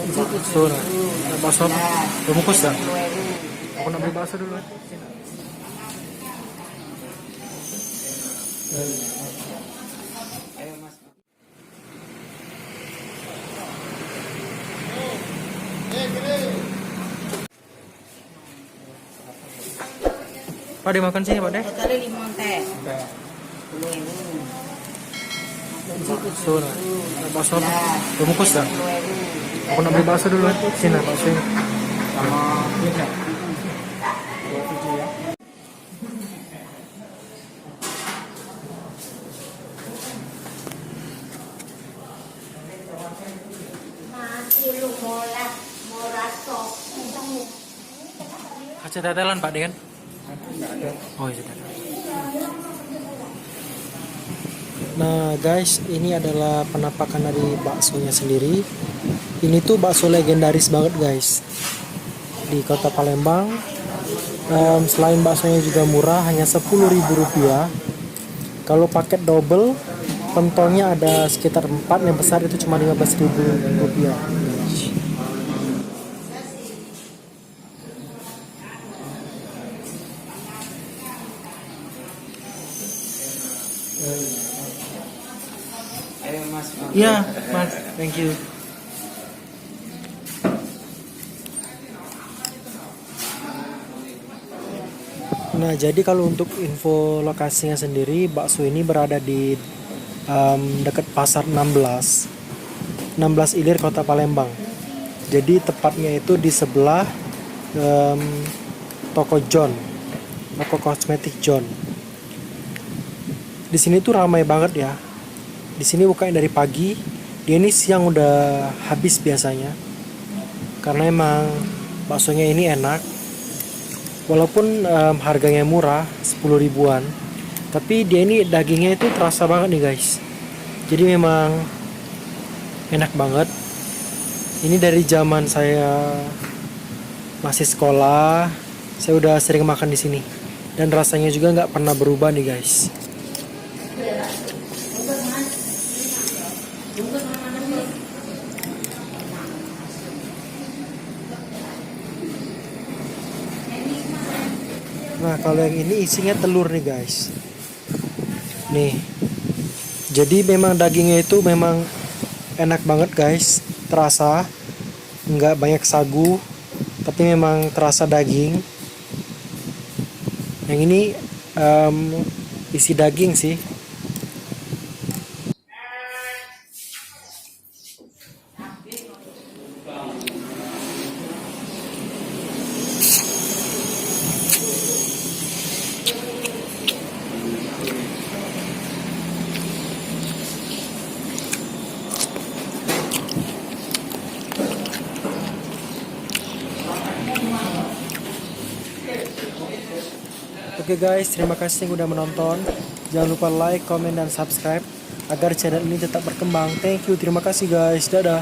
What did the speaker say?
Bakso, nah. Bakso apa? Bungkus ya? Aku nak beli bakso dulu. Pak, dimakan sini, Pak, deh. Totalnya 5 teh. Bakso, nah. Bakso apa? Bungkus ya? Aku nak beli bakso dulu. Sini, bakso ini. Masih lu morat sok. Kaca tetelan, Pak, deh kan? Oh, iya. Nah guys, ini adalah penampakan dari baksonya sendiri. Ini tuh bakso legendaris banget guys di kota Palembang. Selain baksonya juga murah, hanya Rp10.000. Kalau paket double, pentolnya ada sekitar 4, yang besar itu cuma Rp15.000. Iya, Mas. Thank you. Nah, jadi kalau untuk info lokasinya sendiri, bakso ini berada di dekat Pasar 16 Ilir, Kota Palembang. Jadi tepatnya itu di sebelah toko John, toko kosmetik John. Di sini tuh ramai banget ya. Di sini bukanya dari pagi, dia ini siang udah habis biasanya. Karena emang baksonya ini enak. Walaupun harganya murah, 10.000-an, tapi dia ini dagingnya itu terasa banget nih guys. Jadi memang enak banget. Ini dari zaman saya masih sekolah, saya udah sering makan di sini. Dan rasanya juga nggak pernah berubah nih guys. Nah, kalau yang ini isinya telur nih guys. Nih. Jadi memang dagingnya itu memang enak banget guys. Terasa. Nggak banyak sagu. Tapi memang terasa daging. Yang ini isi daging sih. Oke guys, terima kasih yang udah menonton. Jangan lupa like, comment, dan subscribe agar channel ini tetap berkembang. Thank you, terima kasih guys. Dadah.